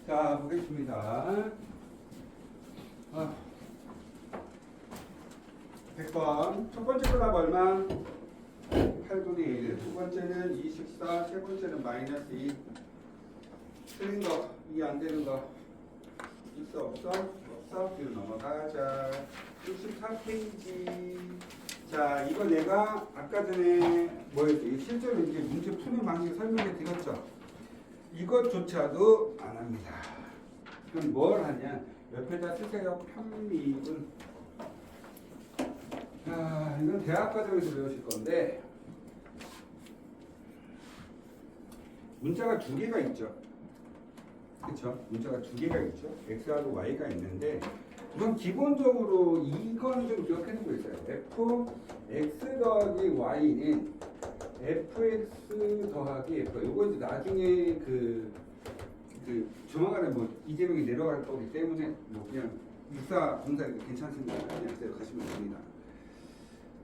자, 보겠습니다. 100번. 첫 번째 거답 얼마? 8분의 1. 두 번째는 24. 세 번째는 마이너스 2. 틀린 거, 이 안 되는 거. 있어, 없어? 없어? 뒤로 넘어가자. 64페이지. 자, 이거 내가 아까 전에 뭐였지? 실제로 이제 문제 푸는 방식 설명해 드렸죠? 이것조차도 안 합니다. 그럼 뭘 하냐? 옆에다 쓰세요. 편미분. 이건 대학 과정에서 배우실 건데 문자가 두 개가 있죠. 그렇죠? 문자가 두 개가 있죠. x하고 y가 있는데 우선 기본적으로 이건 좀 기억해두고 있어요. fx 더하기 y는 fx 더하기 f. 요거 이제 나중에 그 조만간에 뭐 이재명이 내려갈 거기 때문에 뭐 그냥 육사 공사 괜찮습니다. 그냥 그대로 가시면 됩니다.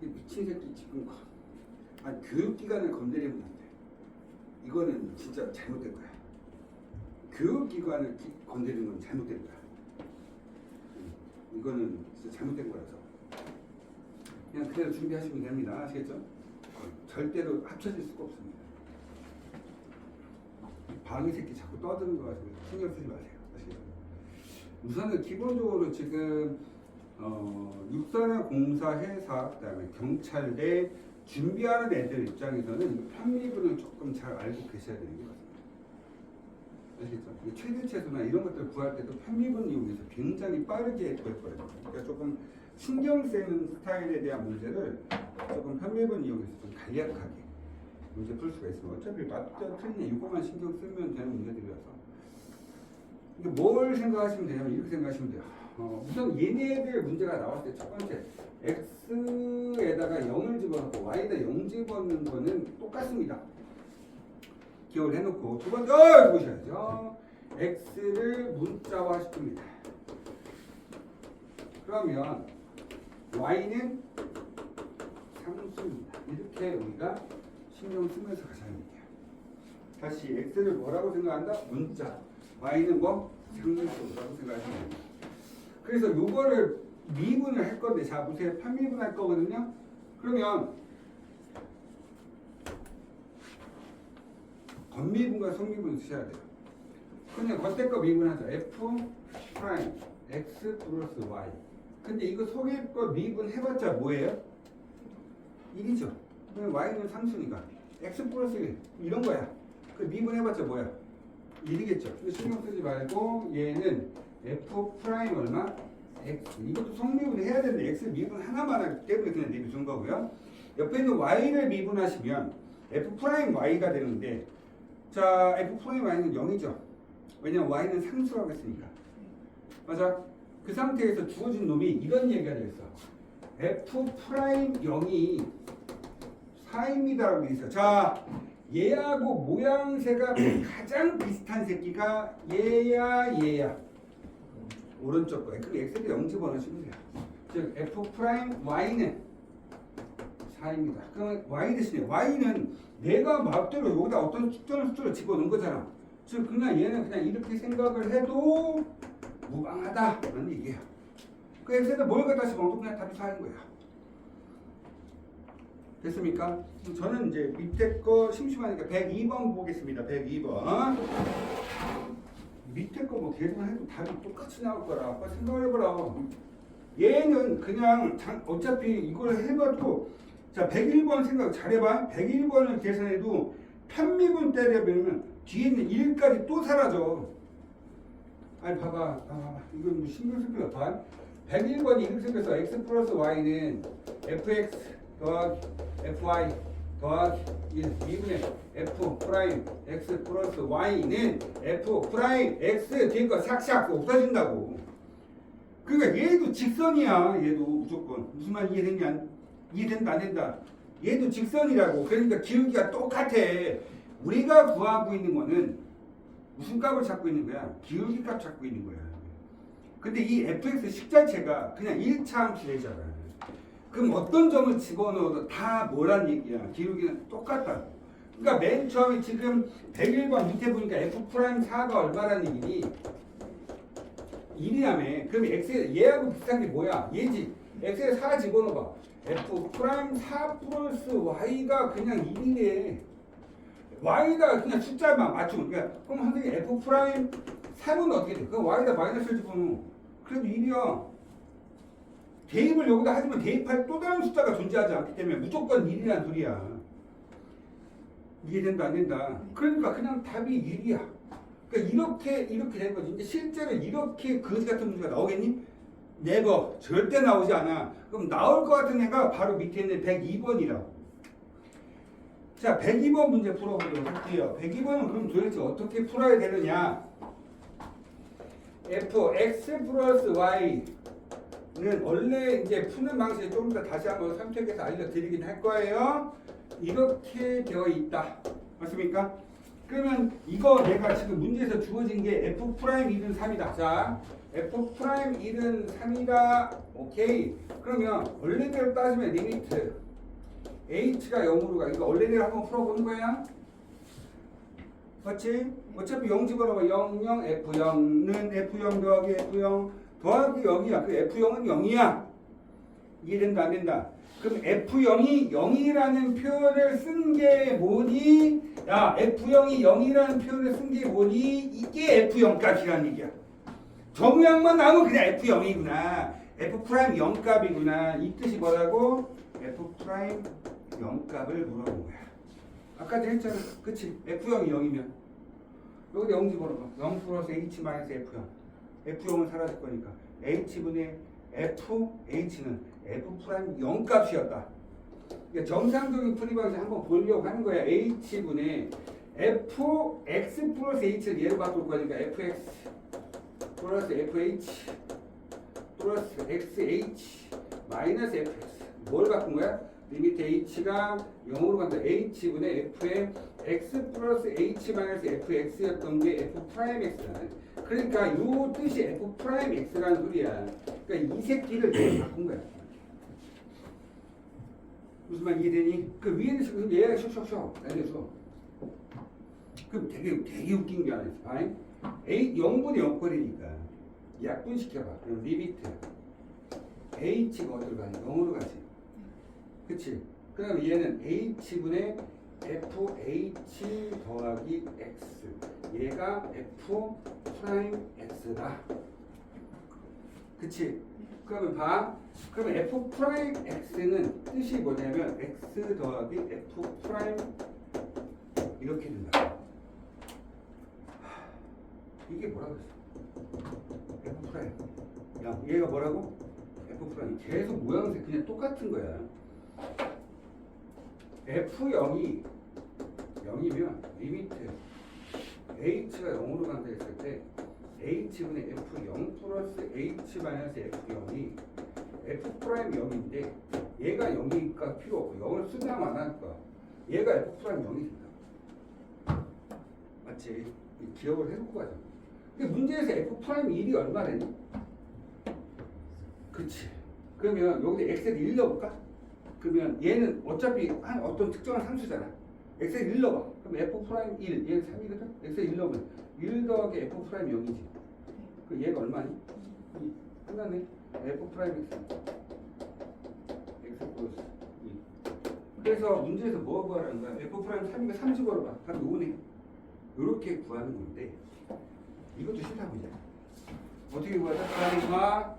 미친 새끼 지금 교육기관을 건드리면 안 돼. 이거는 진짜 잘못된 거야. 교육기관을 건드리는 건 잘못된 거야. 이거는 진짜 잘못된 거라서 그냥 그대로 준비하시면 됩니다. 아시겠죠? 절대로 합쳐질 수가 없습니다. 방위 새끼 자꾸 떠드는 거 가지고 신경 쓰지 마세요. 아시겠죠? 우선은 기본적으로 지금 육사나 공사, 회사, 그다음에 경찰대 준비하는 애들 입장에서는 편미분을 조금 잘 알고 계셔야 되는 게 맞습니다. 아시겠죠? 최대체수나 이런 것들 구할 때도 편미분 이용해서 굉장히 빠르게 구할 거예요. 그러니까 조금 신경 쓰이는 스타일에 대한 문제를 조금 편미분 이용해서 좀 간략하게 문제 풀 수가 있습니다. 어차피 맞죠, 틀리냐 이거만 신경 쓰면 되는 문제들이라서. 이게 뭘 생각하시면 되냐면 이렇게 생각하시면 돼요. 우선 얘네들 문제가 나왔을 때 첫 번째 x에다가 0을 집어넣고 y에다 0 집어넣는 거는 똑같습니다. 기억을 해놓고 두 번째 보셔야죠. x를 문자화 시킵니다. 그러면 y는 상수입니다. 이렇게 우리가 신경 쓰면서 가셔야 돼요. 다시 x를 뭐라고 생각한다? 문자. y는 뭐? 상수라고 생각하시면 됩니다. 그래서 요거를 미분을 할 건데, 자 보세요. 편미분 할 거거든요. 그러면 겉미분과 속미분을 쓰셔야 돼요. 그냥 겉에 거 미분하죠. f 프라임 x 플러스 y. 근데 이거 속에 거 미분 해봤자 뭐예요? 1이죠. 그럼 y는 상수니까 x 플러스 1 이런 거야. 그 미분 해봤자 뭐야? 1이겠죠. 근데 신경 쓰지 말고 얘는 f 프라임 얼마? x. 이것도 속미분을 해야 되는데 x 미분 하나만 하기 때문에 그냥 내비준 거고요. 옆에 있는 y를 미분하시면 f 프라임 y가 되는데, 자 f 프라임 y는 0이죠. 왜냐면 y는 상수라고 했으니까. 맞아? 그 상태에서 주어진 놈이 이런 얘기가 되겠어. f 프라임 0이 4입니다라고 돼 있어. 자, 얘하고 모양새가 가장 비슷한 새끼가 얘야. 오른쪽 거에. 그럼 x를 0 집어넣으시면 돼요. 즉 f 프라임 y는 4입니다. 그러면 y 대신에 y는 내가 마음대로 여기다 어떤 특정한 숫자를 집어넣은 거잖아. 즉 그냥 얘는 그냥 이렇게 생각을 해도 무방하다라는 얘기예요. 그 x에다 뭘 갖다 집어넣어도 그냥 답이 4인 거예요. 됐습니까? 저는 이제 밑에 거 심심하니까 102번 보겠습니다. 102번. 밑에 거 뭐 계산을 해도 답이 똑같이 나올 거라 아빠 생각을 해보라. 얘는 그냥 어차피 이걸 해봐도, 자 101번 생각 잘해봐. 101번을 계산해도 편미분 때려보면 뒤에 있는 1까지 또 사라져. 아니 봐봐. 이건 뭐 신경 쓸 필요 없다. 101번이 이렇게 생겼어. x 플러스 y는 fx 더하기 fy 더하기 1 2분의 f 프라임 x 플러스 y는 f 프라임 x 뒤에 거 싹싹 없어진다고. 그러니까 얘도 직선이야. 얘도 무조건. 무슨 말 이해됐냐? 이해된다 안 된다? 얘도 직선이라고. 그러니까 기울기가 똑같아. 우리가 구하고 있는 거는 무슨 값을 찾고 있는 거야? 기울기 값 찾고 있는 거야. 근데 이 fx 식 자체가 그냥 1차 함수래잖아. 그럼 어떤 점을 집어넣어도 다 뭐란 얘기야? 기울기는 똑같다. 그러니까 맨 처음에 지금 101번 밑에 보니까 F'4가 얼마라는 얘기니? 1이라며. 그럼 X, 얘하고 비슷한 게 뭐야? 얘지. X에 4 집어넣어봐. F'4 플러스 Y가 그냥 1이래. Y가 그냥 숫자만 맞추면. 그러니까 그럼 선생님 F'3은 어떻게 돼? 그럼 Y에다 마이너스를 집어넣어. 그래도 1이야. 대입을 여기다 하지만 대입할 또 다른 숫자가 존재하지 않기 때문에 무조건 1이란 소리야. 이해된다 안 된다. 그러니까 그냥 답이 1이야. 그러니까 이렇게 된 거지. 근데 실제로 이렇게 거지 같은 문제가 나오겠니? 네버. 절대 나오지 않아. 그럼 나올 것 같은 애가 바로 밑에 있는 102번이라고. 자, 102번 문제 풀어보도록 할게요. 102번은 그럼 도대체 어떻게 풀어야 되느냐? fx 플러스 y는 원래 이제 푸는 방식을 좀 더 다시 한번 선택해서 알려드리긴 할 거예요. 이렇게 되어 있다. 맞습니까? 그러면 이거 내가 지금 문제에서 주어진 게 F'1은 3이다. 자, F'1은 3이다. 오케이. 그러면 원래대로 따지면 리미트 H가 0으로 가. 이거 원래대로 한번 풀어보는 거야. 맞지? 어차피 0 집어넣어. 0, 0, F0는 F0 더하기 F0 더하기 0이야. 그 F0은 0이야. 이해된다 안 된다? 그럼 F0이 0이라는 표현을 쓴 게 뭐니? 야, F0이 0이라는 표현을 쓴 게 뭐니? 이게 F0 값이라는 얘기야. 정의항만 나오면 그냥 F0이구나. F' 0 값이구나. 이 뜻이 뭐라고? F' 0 값을 물어본 거야. 아까도 했잖아. 그치? F0이 0이면 여기다 0 집어넣어. 0 플러스 H 마이너스 F0. F0은 사라질 거니까 H분의 FH는 F' 0 값이었다. 그러니까 정상적인 풀이 방식 한번 보려고 하는 거야. H분의 Fx 플러스 H를 얘로 바꿀 거니까 Fx 플러스 FH 플러스 XH 마이너스 FX. 뭘 바꾼 거야? 리미트 H가 0으로 간다. H분의 F의 X 플러스 H 마이너스 FX였던 게 F'X라는. 그러니까 이 뜻이 F'X라는 소리야. 그러니까 이 새끼를 바꾼 거야. 무슨 말 이해되니? 그 위에는 지금 얘가 슉슉슉 알려줘. 그럼 되게 웃긴 게 하나 있어. 아니? A 0분의 0거리니까 약분시켜봐. 그럼 리미트 H가 어디로 가니? 0으로 가지. 그치? 그럼 얘는 H분의 FH 더하기 X. 얘가 F'X다. 그치? 그러면 봐. 그러면 F'X는 뜻이 뭐냐면 X 더하기 F' 이렇게 된다. 이게 뭐라고 했어? F'. 야, 얘가 뭐라고? F'. 계속 모양새 그냥 똑같은 거야. F0이 0이면 리미트 H가 0으로 간다 했을 때 H분의 F0 플러스 H 마이너스 F0이 F' 0인데 얘가 0이니까 필요 없고 0을 쓰나 마나니까 얘가 F' 0이 된다. 맞지? 기억을 해놓고 가자. 근데 문제에서 F' 1이 얼마래니? 그치? 그러면 여기다 X에다 1 넣어볼까? 그러면 얘는 어차피 한 어떤 특정한 상수잖아. X에 1 넣어봐. 그럼 F' 1, 얘는 3이거든? X에 1 넣으면 1 더하기 F' 0이지. 그 얘가 얼마니? 끝났네. F' X. X 플러스 2. 그래서 문제에서 뭐 구하라는 거야? F' 3이니까 3 집어넣어봐. 답이 5네. 이렇게 구하는 건데 이것도 싫다 보자. 어떻게 구하자?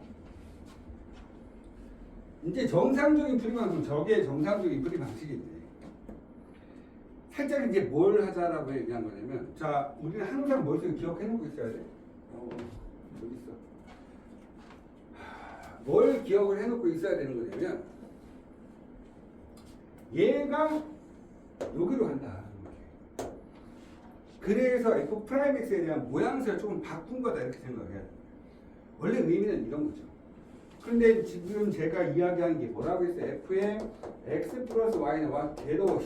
이제 정상적인 풀이 방식, 저게 정상적인 풀이 방식인데 살짝 이제 뭘 하자라고 얘기한 거냐면, 자, 우리는 항상 머릿속에 기억해놓고 있어야 돼. 여기 있어. 뭘 기억을 해놓고 있어야 되는 거냐면, 얘가 여기로 간다. 그래서 F'X에 대한 모양새를 조금 바꾼 거다 이렇게 생각해야 돼. 원래 의미는 이런 거죠. 근데 지금 제가 이야기한 게 뭐라고 했어요? F의 X 플러스 Y는 와 개도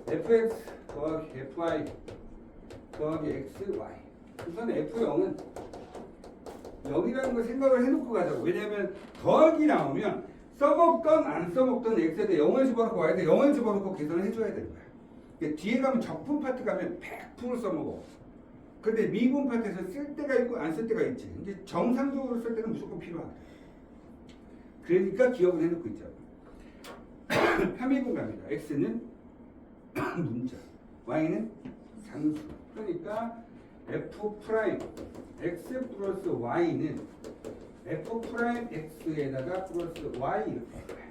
Fx 더하기 Fy 더하기 XY. 우선 F0은 0이라는 걸 생각을 해놓고 가자고. 왜냐면 더하기 나오면 써먹던 안 써먹던 X에다 0을 집어넣고 Y에다 0을 집어넣고 계산을 해줘야 되는 거야. 그러니까 뒤에 가면 적분 파트 가면 100% 써먹어. 근데 미분 파트에서 쓸 때가 있고 안 쓸 때가 있지. 근데 정상적으로 쓸 때는 무조건 필요하다. 그러니까 기억을 해놓고 있죠. 편미분 갑니다. x는 문자, y는 상수. 그러니까 f 프라임 x 플러스 y는 f 프라임 x에다가 플러스 y 이렇게 할 거야.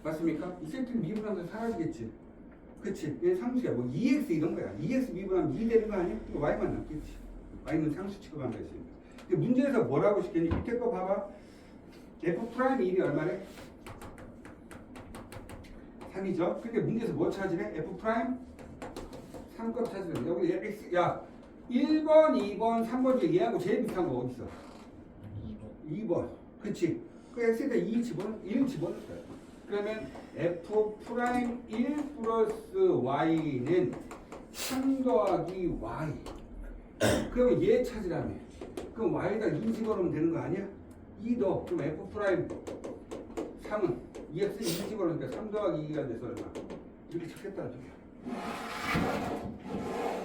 맞습니까? 이 세트는 미분하면 사라지겠지. 그치? 얘 상수야. 뭐 2x 이런 거야. 2x 미분하면 2 되는 거 아니야? 이거 y만 남겠지. y는 상수 취급한 거 있으니까. 근데 문제에서 뭐라고 시켰니? 밑에 거 봐봐. f 프라임 1이 얼마래? 3이죠. 근데 문제에서 뭐 찾으래? f 프라임 3값 찾으래. 여기 x 야 1번, 2번, 3번 중에 얘하고 제일 비슷한 거 어디 있어? 2번. 그치? 그 x에다 1 집어넣을 거야. 그러면 f 프라임 1 플러스 y는 3 더하기 y. 그러면 얘 찾으라며. 그럼 y에다 2 집어넣으면 되는 거 아니야? 2 더. 그럼 f 프라임 3은 2x 2 집어넣으니까 3 더하기 2가 돼서 얼마? 이렇게 찾겠다는 소리야.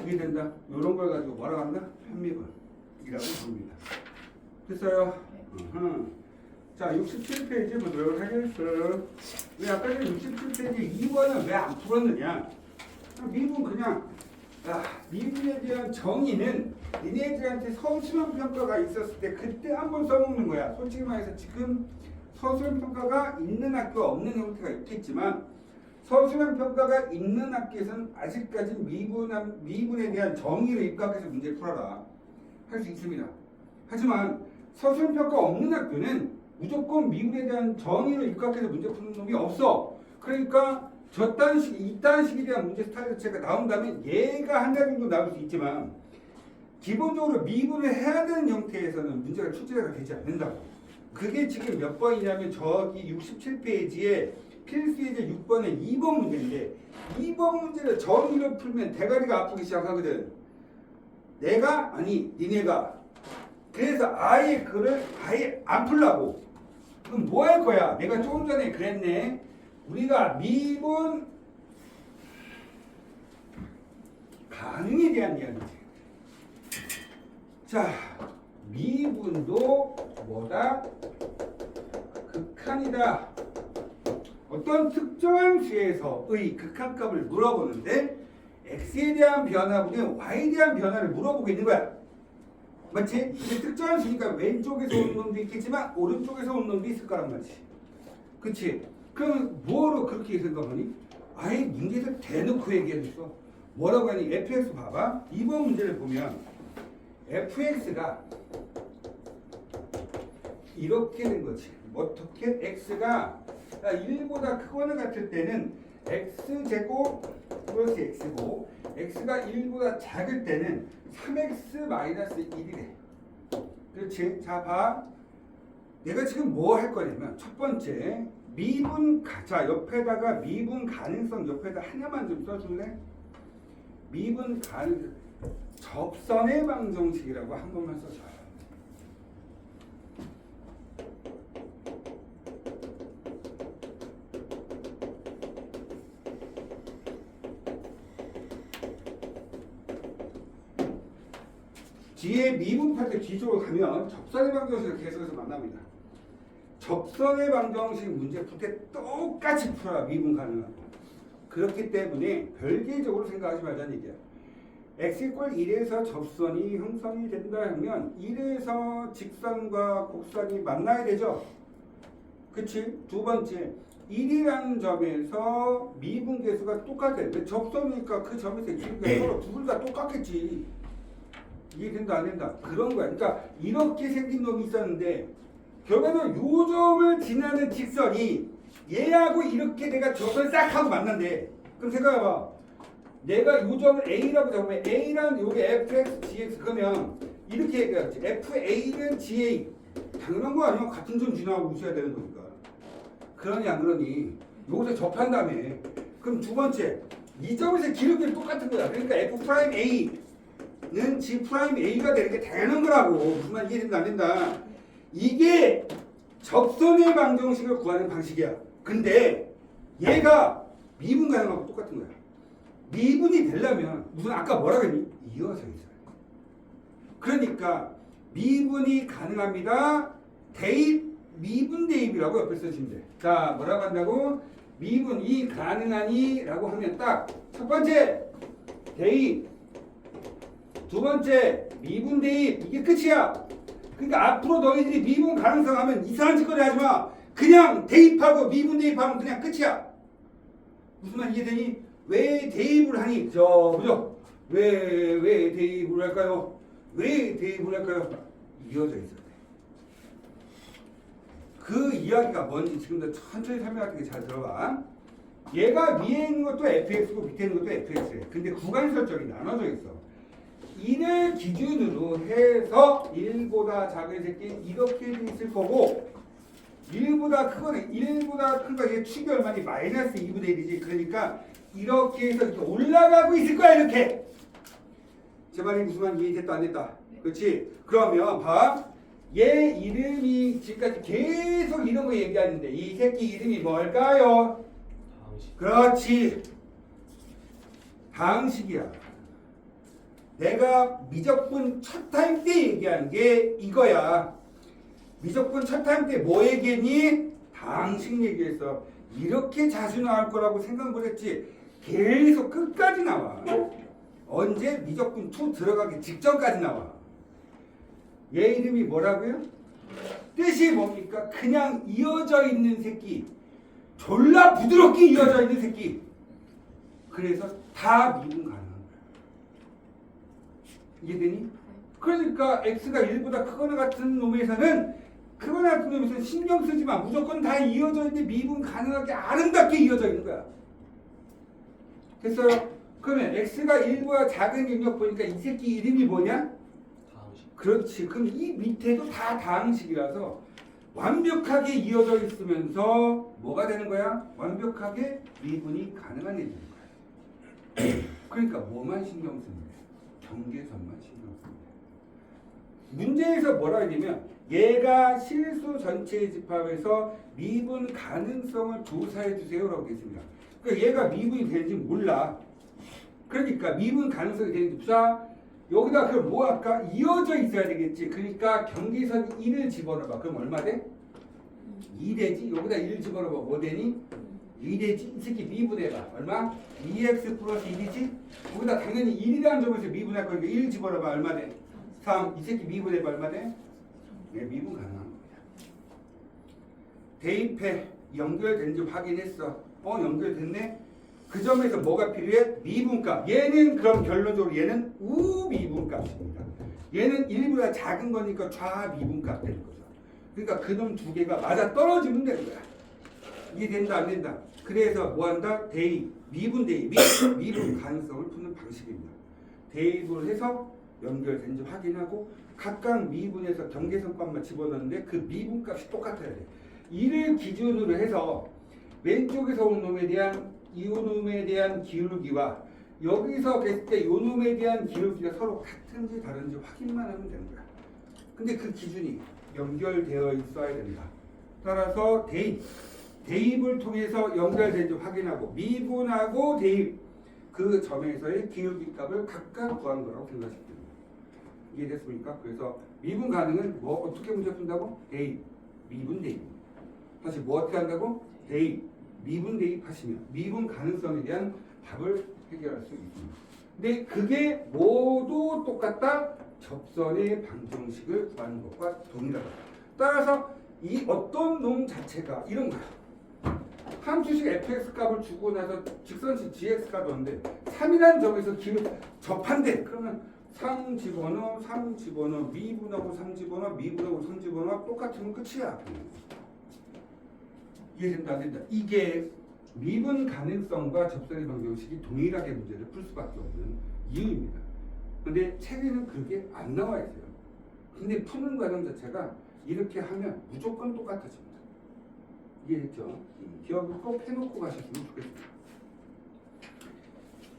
이게 된다. 이런 걸 가지고 뭐라고 한다? 편미분이라고 부릅니다. 됐어요? 자, 67페이지 보도록 하겠어요. 왜 아까 전에 67페이지 2번은 왜 안 풀었느냐? 미분 그냥 미분에 대한 정의는 니네들한테 서술형 평가가 있었을 때 그때 한번 써먹는 거야. 솔직히 말해서 지금 서술형 평가가 있는 학교가 없는 형태가 있겠지만 서술형 평가가 있는 학교에서는 아직까지 미분에 대한 정의를 입각해서 문제 풀어라 할 수 있습니다. 하지만 서술형 평가 없는 학교는 무조건 미분에 대한 정의를 입각해서 문제 푸는 놈이 없어. 그러니까 저딴 식, 이딴 식에 대한 문제 스타일 자체가 나온다면 얘가 한 달 정도 나올 수 있지만 기본적으로 미분을 해야 되는 형태에서는 문제가 출제가 되지 않는다고. 그게 지금 몇 번이냐면 저기 67페이지에 필수예제 6번의 2번 문제인데 2번 문제를 정의를 풀면 대가리가 아프기 시작하거든. 니네가. 그래서 아예 글을 아예 안 풀라고. 그럼 뭐 할 거야? 내가 조금 전에 그랬네. 우리가 미분 가능에 대한 이야기지. 자, 미분도 뭐다? 극한이다. 어떤 특정한 수에서의 극한값을 물어보는데 x에 대한 변화분이 y에 대한 변화를 물어보고 있는 거야. 맞지? 특정한 수니까 왼쪽에서 오는 놈도 있겠지만 오른쪽에서 오는 놈도 있을 거란 말이지. 그치? 그럼 뭐로 그렇게 생각하니? 아예 문제에서 대놓고 얘기해줬어. 뭐라고 하니? fx 봐봐. 이번 문제를 보면 fx가 이렇게 된 거지. 어떻게? x가 1보다 크거나 같을 때는 x제곱 플러스 x고 x가 1보다 작을 때는 3x 마이너스 1이래. 그렇지? 자, 봐. 내가 지금 뭐 할 거냐면 첫 번째 미분 자 옆에다가 미분 가능성 옆에다 하나만 좀 써줄래? 미분 가능 접선의 방정식이라고 한 번만 써줘. 뒤에 미분 파트 뒤쪽으로 가면 접선의 방정식을 계속해서 만납니다. 접선의 방정식 문제 풀 때 똑같이 풀어라. 미분 가능하고. 그렇기 때문에 별개적으로 생각하지 말자는 얘기야. x = 1에서 접선이 형성이 된다 하면 1에서 직선과 곡선이 만나야 되죠. 그치? 두 번째 1이라는 점에서 미분 계수가 똑같아. 접선이니까 그 점에서 길이가 서로 둘 다 똑같겠지. 이해된다 안 된다? 그런 거야. 그러니까 이렇게 생긴 놈이 있었는데 결국에는 요 점을 지나는 직선이 얘하고 이렇게 내가 접선을 싹 하고 만난대. 그럼 생각해봐. 내가 요 점을 A라고 잡으면 A란 요게 fx, gx 그러면 이렇게 얘기하지. fa는 ga 당연한 거 아니야? 같은 점 지나고 있어야 되는 거니까. 그러니 안 그러니? 요것을 접한 다음에 그럼 두 번째 이 점에서 기울기는 똑같은 거야. 그러니까 f'A는 g'A가 되는 게 당연한 거라고. 무슨 말 이해된다 안 된다? 이게 접선의 방정식을 구하는 방식이야. 근데 얘가 미분 가능하고 똑같은 거야. 미분이 되려면 무슨 아까 뭐라 그랬니? 이어져 있어요. 그러니까 미분이 가능합니다. 대입, 미분 대입이라고 옆에 쓰시면 돼. 자, 뭐라고 한다고? 미분이 가능하니 라고 하면 딱 첫 번째 대입, 두 번째 미분 대입, 이게 끝이야. 그러니까 앞으로 너희들이 미분 가능성 하면 이상한 짓거리 하지 마. 그냥 대입하고 미분 대입하면 그냥 끝이야. 무슨 말 이해되니? 왜 대입을 하니? 그죠? 왜 대입을 할까요? 왜 대입을 할까요? 이어져 있어야 돼. 그 이야기가 뭔지 지금도 천천히 설명할게. 잘 들어봐. 얘가 위에 있는 것도 fx고 밑에 있는 것도 fx예요. 근데 구간 설정이 나눠져 있어. 이를 기준으로 해서 1보다 작은 새끼 이렇게 있을 거고 1보다 크거는 1보다 큰 거 이게 축이 얼마니? 마이너스 2분의 1이지. 그러니까 이렇게 해서 이렇게 올라가고 있을 거야. 이렇게. 제 말이 무슨 말 이해됐다 안 됐다? 그렇지? 그러면 봐. 얘 이름이 지금까지 계속 이런 거 얘기하는데 이 새끼 이름이 뭘까요? 그렇지. 방식이야. 내가 미적분 첫 타임 때 얘기한 게 이거야. 미적분 첫 타임 때 뭐 얘기했니? 방식 얘기했어. 이렇게 자주 나올 거라고 생각 못했지. 계속 끝까지 나와. 언제? 미적분 2 들어가기 직전까지 나와. 얘 이름이 뭐라고요? 뜻이 뭡니까? 그냥 이어져 있는 새끼. 졸라 부드럽게 이어져 있는 새끼. 그래서 다 미분 가능한 거야. 이해되니? 그러니까 x가 1보다 크거나 같은 놈에서는 크거나 같은 놈에서는 신경 쓰지 마. 무조건 다 이어져 있는데 미분 가능하게 아름답게 이어져 있는 거야. 됐어요? 그러면 x가 1보다 작은 영역 보니까 이 새끼 이름이 뭐냐? 다항식. 그렇지. 그럼 이 밑에도 다 다항식이라서 완벽하게 이어져 있으면서 뭐가 되는 거야? 완벽하게 미분이 가능한 얘기인 거야. 그러니까 뭐만 신경 쓰는 거야? 경계선만 신경 쓰는 거야. 문제에서 뭐라 했냐면 얘가 실수 전체의 집합에서 미분 가능성을 조사해 주세요라고 했습니다. 그러니까 얘가 미분이 되는지 몰라. 그러니까 미분 가능성이 되는지 자 여기다 그럼 뭐 할까? 이어져 있어야 되겠지. 그러니까 경계선 1을 집어넣어봐. 그럼 얼마 돼? 2 되지? 여기다 1 집어넣어봐. 뭐 되니? 2 되지? 이 새끼 미분해봐. 얼마? 2x 플러스 1이지? 여기다 당연히 1이라는 점에서 미분할 거니까 1 집어넣어봐. 얼마 돼? 3. 이 새끼 미분해봐. 얼마 돼? 네, 미분 가능한 거야. 대입해. 연결된지 확인했어. 연결됐네? 그 점에서 뭐가 필요해? 미분값. 얘는 그럼 결론적으로 얘는 우미분값입니다. 얘는 1보다 작은 거니까 좌미분값 되는 거죠. 그러니까 그놈 두 개가 맞아 떨어지면 되는 거야. 이해된다 안 된다? 그래서 뭐 한다? 대입, 미분 대입이 미분 가능성을 푸는 방식입니다. 대입을 해서 연결된지 확인하고 각각 미분에서 경계선값만 집어넣는데 그 미분값이 똑같아야 돼. 이를 기준으로 해서 왼쪽에서 온 놈에 대한 이 놈에 대한 기울기와 여기서 봤을 때 이 놈에 대한 기울기가 서로 같은지 다른지 확인만 하면 되는 거야. 근데 그 기준이 연결되어 있어야 된다. 따라서 대입을 통해서 연결된지 확인하고 미분하고 대입 그 점에서의 기울기 값을 각각 구한 거라고 생각하시면 됩니다. 이해됐습니까? 그래서 미분 가능은 뭐 어떻게 문제 푼다고? 대입, 미분 대입. 다시 뭐 어떻게 한다고? 대입, 미분 대입하시면 미분 가능성에 대한 답을 해결할 수 있습니다. 근데 그게 모두 똑같다. 접선의 방정식을 구하는 것과 동일하다. 따라서 이 어떤 놈 자체가 이런 거야. 함수식 fx 값을 주고 나서 직선식 gx 값을 얻는데 3이라는 점에서 접한대. 그러면 3 집어넣어, 3 집어넣어, 미분하고 3 집어넣어, 미분하고 3 집어넣어 똑같으면 끝이야. 이해된다 안 된다? 이게 미분 가능성과 접선의 방정식이 동일하게 문제를 풀 수밖에 없는 이유입니다. 근데 책에는 그게 안 나와 있어요. 근데 푸는 과정 자체가 이렇게 하면 무조건 똑같아집니다. 이해했죠? 기억을 꼭 해놓고 가셨으면 좋겠습니다.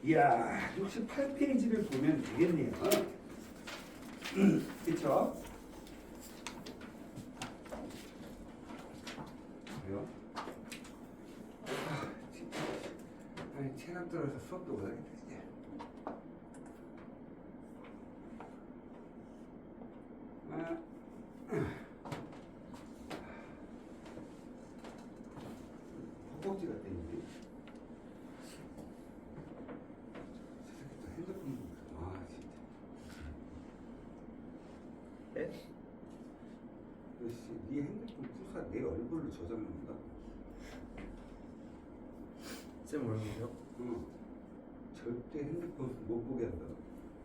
이야, 68페이지를 보면 되겠네요. 그쵸? 그래요? 떨어서 수업도 못하겠다 이제. 허벅지가 떼이네. 저 새끼 또 핸드폰 보고. 아 진짜. 네? 너씨, 네 핸드폰 부사 내 얼굴로 저장한 건가? 쌤 얼굴이요? 응. 절대 핸드폰 못 보게 한다.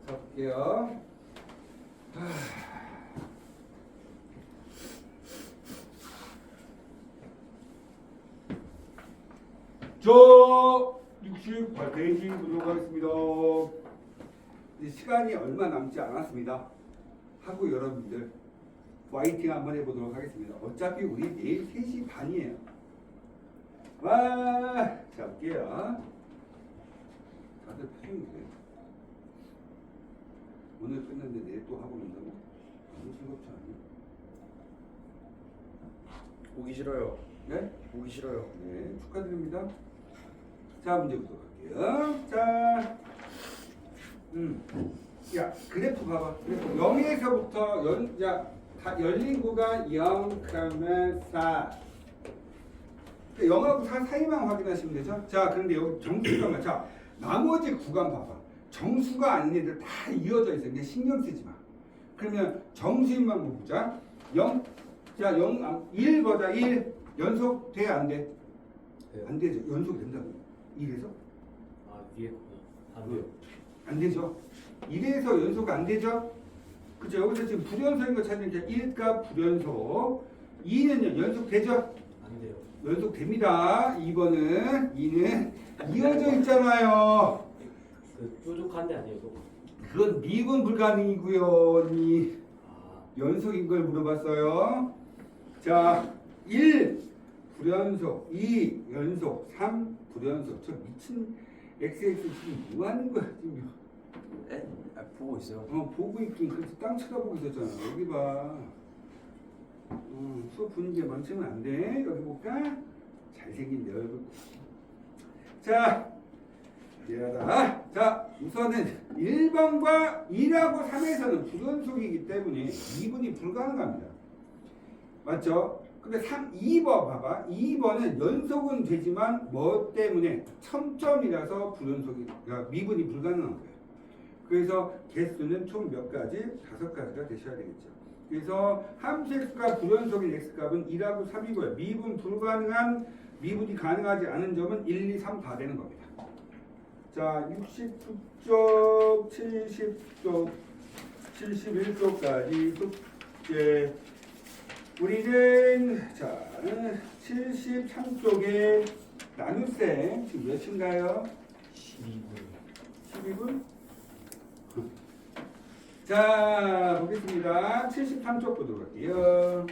갈게요. 저 68페이지 보도록 하겠습니다. 이제 시간이 얼마 남지 않았습니다. 하고 여러분들 파이팅 한번 해보도록 하겠습니다. 어차피 우리 내일 3시 반이에요. 와, 잡게요. 다들 표정이 그래. 오늘 끝났는데 내일 또 하고 논다고? 너무 즐겁지 않니? 보기 싫어요. 네? 보기 싫어요. 네, 축하드립니다. 자, 문제부터 갈게요. 자, 야, 그래프 봐봐. 그래프 0에서부터 열린 구간 0, 4. 0하고 4 사이만 확인하시면 되죠. 자, 그런데 여기 정수가 자, 나머지 구간 봐봐. 정수가 아닌 애들 다 이어져 있어. 그냥 신경 쓰지 마. 그러면 정수인만 보자. 0, 자, 1 보자. 1 연속 돼, 안 돼? 네. 안 되죠. 연속이 된다고. 1에서? 아 위에 거구나. 안 돼요. 안 되죠. 1에서 연속 안 되죠. 그죠? 여기서 지금 불연속인 거 찾으니까 1값 불연속. 2는요, 연속 되죠? 안 돼요. 연속 됩니다. 2번은 2는 이어져 있잖아요. 그 뾰족한데 아니에요? 또? 그건 미분 불가능이고요. 아 연속인 걸 물어봤어요. 자, 1 불연속, 2 연속, 3 불연속. 저 미친 XX 지금 뭐 하는 거야 지금? 에? 아 보고 있어요. 보고 있긴 그래서 땅 쳐다보고 있었잖아. 여기 봐. 수업 분위기에 망치면 안 돼. 여기 볼까? 잘생긴 내 얼굴. 자, 미안하다. 자, 우선은 1번과 2하고 3에서는 불연속이기 때문에 2분이 불가능합니다. 맞죠? 근데 2번 봐봐. 2번은 연속은 되지만 뭐 때문에 첨점이라서 그러니까 미분이 불가능한 거예요. 그래서 개수는 총 몇 가지? 5가지가 되셔야 되겠죠. 그래서 함수 x가 불연속인 x값은 1하고 3이고요. 미분이 가능하지 않은 점은 1, 2, 3 다 되는 겁니다. 자, 69쪽, 70쪽, 71쪽까지 숙제. 우리는 자 73쪽에 나눗셈 지금 몇인가요? 12분? 자, 보겠습니다. 73쪽 보도록 할게요.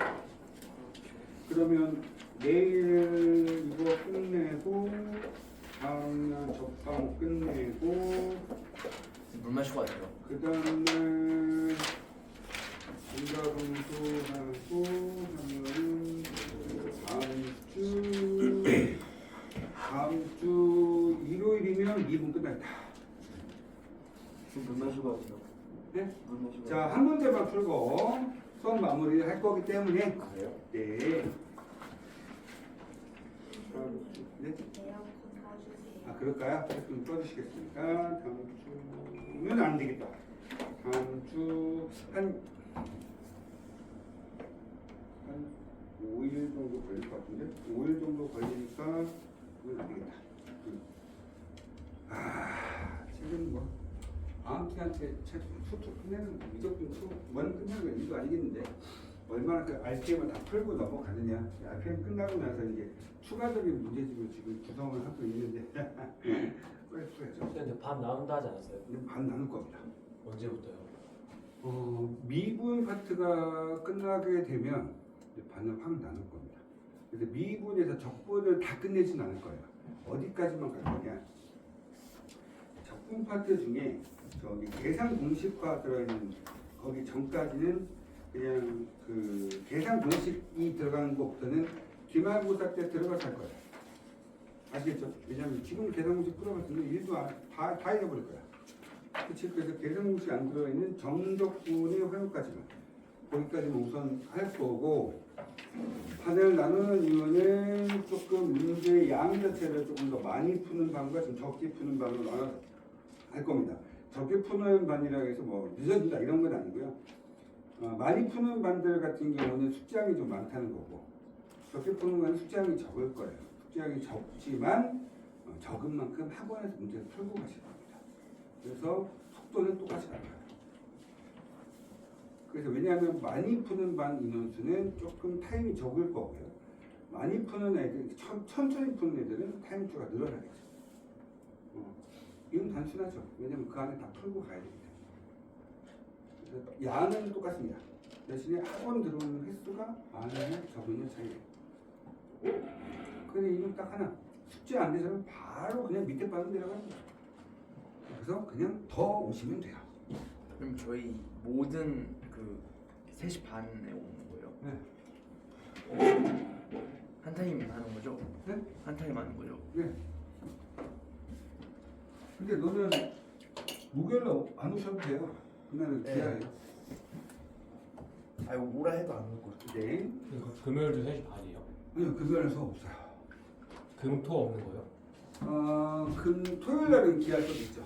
그러면 내일 이거 끝내고 다음날 접방 끝내고 물 마시고 왔어요. 그 다음날 인가공수하고 하면은 다음 주 일요일이면 2분 끝났다. 물 마시고 왔어요. 네? 물 마시고. 자, 한 문제만 풀고 수업 마무리를 할 거기 때문에 아, 그래요? 네. 네? 아, 그럴까요? 좀 써주시겠습니까? 다음 주는 안 되겠다. 다음 주 한 5일 정도 걸릴 것 같은데? 5일 정도 걸리니까 그건 안 되겠다. 지금 뭐 아무튼한테 수투 끝내는 무조건 수원 끝내는 건 일도 아니겠는데 얼마나 그 RPM을 다 풀고 넘어가느냐. RPM 끝나고 나서 이제 추가적인 문제집을 지금 구성을 하고 있는데 빨리 풀어야죠. 근데 반 나눈다 하지 않았어요? 근데 반 나눌 겁니다. 언제부터요? 미분 파트가 끝나게 되면 반을 확 나눌 겁니다. 그래서 미분에서 적분을 다 끝내진 않을 거예요. 어디까지만 갈 거냐? 적분 파트 중에 저기 계산 공식화 들어있는 거기 전까지는 그냥 그 계산 공식이 들어가는 것부터는 기말고사 때 들어가서 할 거예요. 아시겠죠? 왜냐면 지금 계산공식 풀어봤으면 일도 다 잃어버릴 거야. 그치? 그래서 계산공식 안 들어있는 정적분의 활용까지만 거기까지는 우선 할 거고, 판을 나누는 이유는 조금 문제의 양 자체를 조금 더 많이 푸는 반과 좀 적게 푸는 반으로 나눠서 할 겁니다. 적게 푸는 반이라고 해서 뭐 늦어진다 이런 건 아니고요. 많이 푸는 반들 같은 경우는 숙제량이 좀 많다는 거고, 적게 푸는 건 숙제량이 적을 거예요. 숙제량이 적지만 적은 만큼 학원에서 문제를 풀고 가실 겁니다. 그래서 속도는 똑같이 나가요. 그래서 왜냐하면 많이 푸는 반 인원수는 조금 타임이 적을 거고요. 많이 푸는 애들, 천천히 푸는 애들은 타임수가 늘어나겠죠. 이건 단순하죠. 왜냐하면 그 안에 다 풀고 가야 되기 때문에. 그래서 양은 똑같습니다. 대신에 학원 들어오는 횟수가 많으냐 적으냐 차이예요. 근데 이건 딱 하나. 숙제 안 되면 바로 그냥 밑에 빠져 내려갑니다. 그래서 그냥 더 오시면 돼요. 그럼 저희 모든 그 3시 반에 오는 거예요? 네. 한 타임 하는 거죠? 네? 한 타임 하는 거죠? 네. 근데 너는 목요일로 안 오셔도 돼요. 그날은 네. 기아예요. 아 이거 뭐라 해도 안 올 거예요. 네. 금요일도 3시 반이에요? 아니요, 금요일은 수업 없어요. 금토 없는 거예요? 토요일 날은 기아 수업 있죠.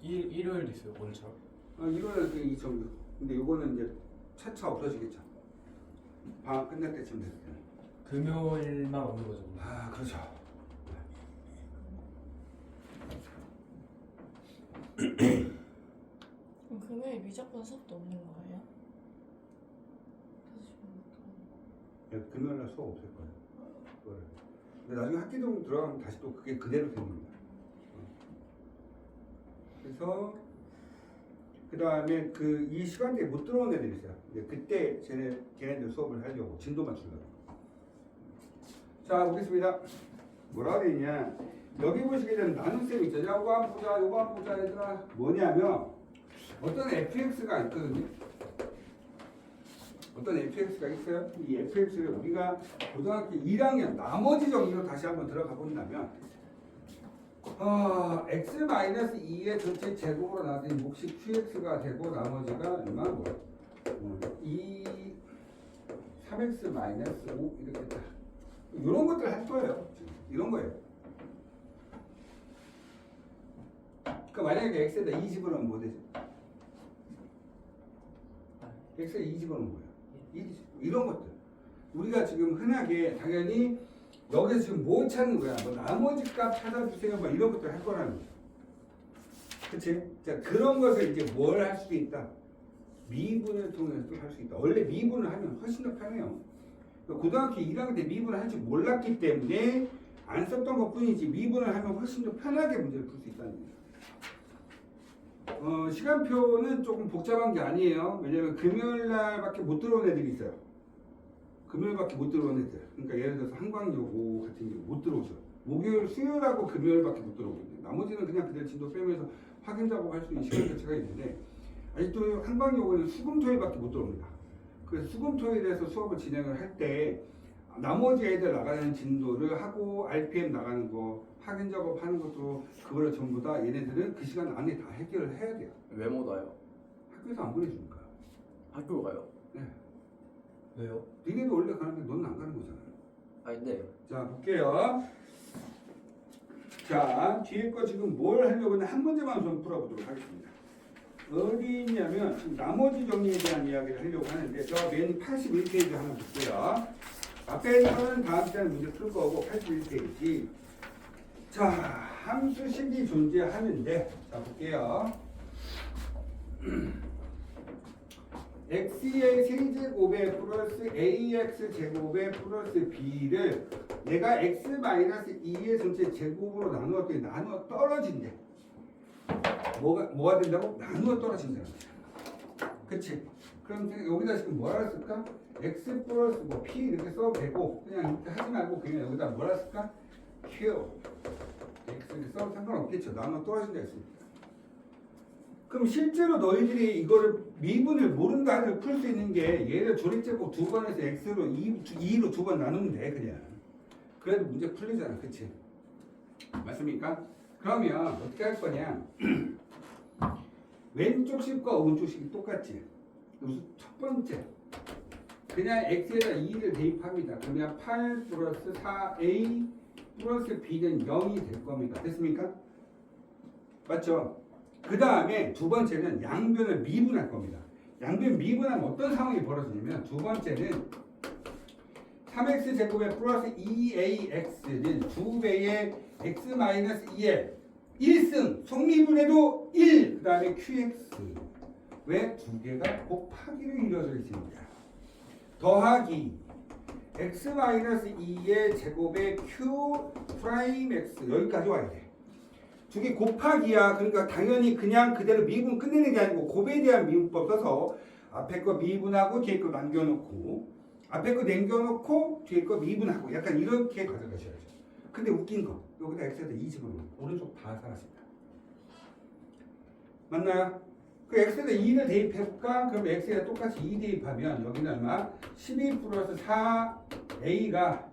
일요일도 있어요, 오늘처럼? 일요일 그 2.6. 근데 요거는 이제 차차 없어지겠죠. 방학 끝날 때쯤 됐을 때. 금요일만 없는 거죠? 오늘? 아, 그렇죠. 그럼 금요일 미적분 수업도 없는 거예요? 금요일 날 수업 없을 거예요. 그거를. 근데 나중에 학기동 들어가면 다시 또 그게 그대로 됩니다. 그래서 그 다음에 그 이 시간대에 못 들어온 애들이 있어요. 이제 그때 걔네들 수업을 하려고 진도만 주려고. 자, 보겠습니다. 뭐라고 되어 있냐? 여기 보시게 되면 나눗셈 있죠. 야, 요거 한번 보자, 요거 한번 보자, 얘들아. 뭐냐면 어떤 fx가 있거든요. 어떤 fx가 있어요. 이 fx를 우리가 고등학교 1학년 나머지 정리로 다시 한번 들어가 본다면 x-2의 전체 제곱으로 나눈 몫이 qx가 되고 나머지가 얼마? 3x-5 이렇게 딱 이런 것들 할 거예요. 이런 거예요. 그러니까 만약에 x에다 2 집어넣으면 뭐 되죠? x에 2 집어넣으면 뭐예요? 1이죠. 이런 것들. 우리가 지금 흔하게 당연히 여기서 지금 뭐 찾는 거야? 뭐 나머지 값 찾아주세요. 뭐 이런 것들 할 거라는 거죠. 그치? 자, 그런 것을 이제 뭘 할 수도 있다? 미분을 통해서도 할 수 있다. 원래 미분을 하면 훨씬 더 편해요. 그러니까 고등학교 1학년 때 미분을 할 줄 몰랐기 때문에 안 썼던 것 뿐이지 미분을 하면 훨씬 더 편하게 문제를 풀 수 있다는 거예요. 시간표는 조금 복잡한 게 아니에요. 왜냐면 금요일 날밖에 못 들어온 애들이 있어요. 금요일밖에 못 들어온 애들. 그러니까 예를 들어서 한광여고 같은 경우 못 들어오죠. 목요일, 수요일하고 금요일밖에 못 들어오거든요. 나머지는 그냥 그대로 진도 빼면서 확인 작업할 수 있는 시간 자체가 있는데 아직도 한광여고는 수금토일밖에 못 들어옵니다. 그래서 수금토일에서 수업을 진행을 할 때 나머지 애들 나가는 진도를 하고 RPM 나가는 거 확인 작업하는 것도 그거를 전부 다 얘네들은 그 시간 안에 다 해결을 해야 돼요. 왜 못 와요? 학교에서 안 보내주니까. 학교 가요? 네. 왜요? 니네도 원래 가는데 넌 안 가는 거잖아요. 아니 네. 자, 볼게요. 자, 뒤에 거 지금 뭘 하려고 하는데 한 문제만 좀 풀어보도록 하겠습니다. 어디 있냐면 지금 나머지 정리에 대한 이야기를 하려고 하는데 저 맨 81페이지 하나 볼게요. 앞에 있는 다음 시간에 문제 풀 거고 81페이지. 자, 함수식이 존재하는데 자, 볼게요. x의 세제곱에 플러스 ax 제곱에 플러스 b를 내가 x-2의 전체 제곱으로 나누었더니 나누어 떨어진대. 뭐가 된다고? 나누어 떨어진다는 거야. 그치? 그럼 여기다 지금 뭐라 쓸까? x 플러스 뭐 p 이렇게 써도 되고 그냥 이렇게 하지 말고 그냥 여기다 뭐라 쓸까? q x 이렇게 써도 상관없겠죠. 나누어 떨어진다 했으니까. 그럼 실제로 너희들이 이거를 미분을 모른다 해도 풀 수 있는 게 얘를 조립제곱 두 번에서 x로 2로 두 번 나누면 돼 그냥. 그래도 문제 풀리잖아. 그치? 맞습니까? 그러면 어떻게 할 거냐? 왼쪽 식과 오른쪽 식이 똑같지? 그래서 첫 번째 그냥 x에다 2를 대입합니다. 그러면 8 플러스 4a 플러스 b는 0이 될 겁니다. 됐습니까? 맞죠? 그 다음에 두 번째는 양변을 미분할 겁니다. 양변 미분하면 어떤 상황이 벌어지냐면 두 번째는 3x 제곱에 플러스 2ax는 2배의 x 마이너스 2의 1승 속미분해도 1. 그 다음에 qx 왜 두 개가 곱하기로 이루어져 있습니다. 더하기 x 마이너스 2의 제곱에 q 프라임 x 여기까지 와야 돼. 두 개 곱하기야. 그러니까 당연히 그냥 그대로 미분 끝내는 게 아니고 곱에 대한 미분법 써서 앞에 거 미분하고 뒤에 거 남겨놓고 앞에 거 남겨놓고 뒤에 거 미분하고 약간 이렇게 가져가셔야죠. 근데 웃긴 거 여기다 x에다 2 집어넣으면 오른쪽 다 사라집니다. 맞나요? 그 x에다 2를 대입해볼까? 그럼 x에다 똑같이 2 대입하면 여기는 얼마? 12 플러스 4a가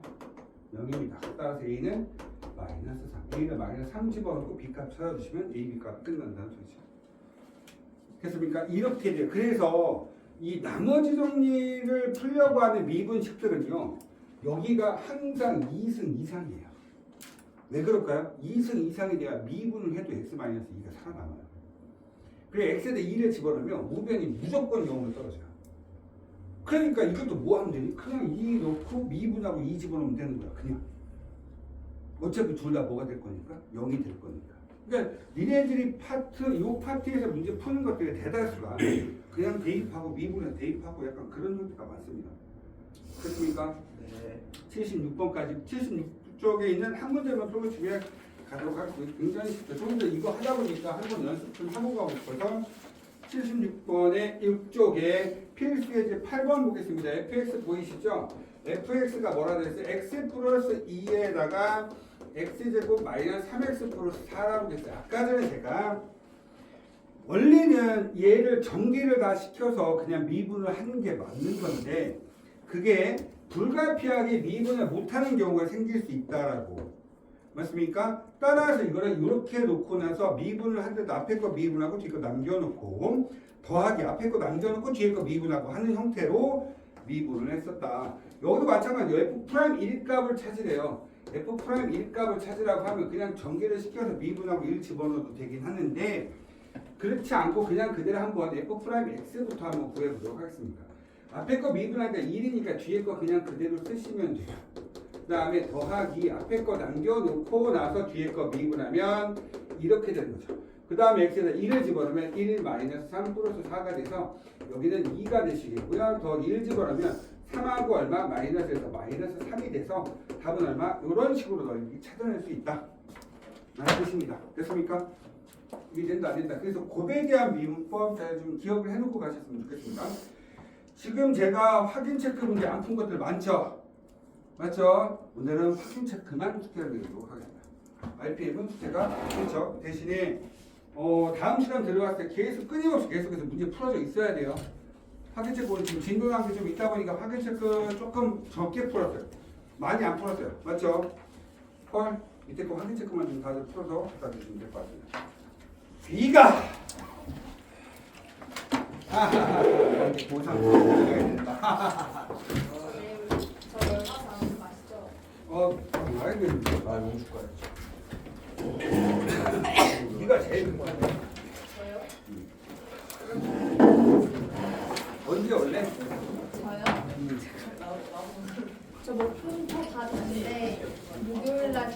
0입니다. 따라서 a는 마이너스 3. a는 마이너스 3 집어넣고 b값 찾아주시면 a, b값 끝난다는 소리죠. 됐습니까? 이렇게 돼요. 그래서 이 나머지 정리를 풀려고 하는 미분식들은요. 여기가 항상 2승 이상이에요. 왜 그럴까요? 2승 이상에 대한 미분을 해도 x-2가 살아남아요. 그래 x에다 2를 집어넣으면 우변이 무조건 0으로 떨어져요. 그러니까 이것도 뭐 하면 되니? 그냥 2 넣고 미분하고 2 집어넣으면 되는 거야. 그냥. 어차피 둘 다 뭐가 될 거니까? 0이 될 거니까. 그러니까 니네들이 이 파트에서 문제 푸는 것들의 대다수가 그냥 대입하고 미분에 대입하고 약간 그런 형태가 많습니다. 그렇습니까? 네. 76번까지 76쪽에 있는 한 문제만 풀고 집에 가도록 하겠습니다. 굉장히 쉽죠. 좀 더 이거 하다 보니까 한번 연습 좀 하고 가고 싶어서 76번의 6쪽에 필수 예제 8번 보겠습니다. fx 보이시죠? fx가 뭐라 그랬어요? x 플러스 2에다가 x제곱 마이너스 3x 플러스 4라고 했어요. 아까 전에 제가 원래는 얘를 전개를 다 시켜서 그냥 미분을 하는 게 맞는 건데 그게 불가피하게 미분을 못하는 경우가 생길 수 있다라고 맞습니까? 따라서 이거를 이렇게 놓고 나서 미분을 할 때도 앞에 거 미분하고 뒤에 거 남겨놓고 더하기 앞에 거 남겨놓고 뒤에 거 미분하고 하는 형태로 미분을 했었다. 여기도 마찬가지예요. f' 1값을 찾으래요. f' 1값을 찾으라고 하면 그냥 전개를 시켜서 미분하고 1 집어넣어도 되긴 하는데 그렇지 않고 그냥 그대로 한번 f'x부터 한번 구해보도록 하겠습니다. 앞에 거 미분하니까 1이니까 뒤에 거 그냥 그대로 쓰시면 돼요. 그 다음에 더하기 앞에 거 남겨놓고 나서 뒤에 거 미분하면 이렇게 되는 거죠. 그 다음에 x에다 1을 집어넣으면 1 마이너스 3 플러스 4가 돼서 여기는 2가 되시겠고요. 더 1 집어넣으면 3하고 얼마? 마이너스에서 마이너스 3이 돼서 답은 얼마? 이런 식으로 너희들이 찾아낼 수 있다. 라는 뜻입니다. 됐습니까? 이게 된다 안 된다. 그래서 곱에 대한 미분법 잘 좀 기억을 해놓고 가셨으면 좋겠습니다. 지금 제가 확인 체크 문제 안 푼 것들 많죠? 맞죠? 오늘은 확인 체크만 숙제를 드리도록 하겠습니다. RPM은 숙제가 그렇죠. 대신에 다음 시간 들어갔을 때 계속 끊임없이 계속해서 문제 풀어져 있어야 돼요. 확인 체크 오늘 지금 진도한 게 좀 있다 보니까 확인 체크 조금 적게 풀었어요. 많이 안 풀었어요. 맞죠? 헐 밑에 거 확인 체크만 좀 다들 풀어서 갖다 주시면 될 것 같습니다. B가 보상 해야 된다. 저 열마사 아는 거 아시죠? 알고 있는데. 아 용주 가야지. 네가 제일 큰 거야. 저요? 언제 원래? 저요? 저 목표는 다 됐는데 목요일 날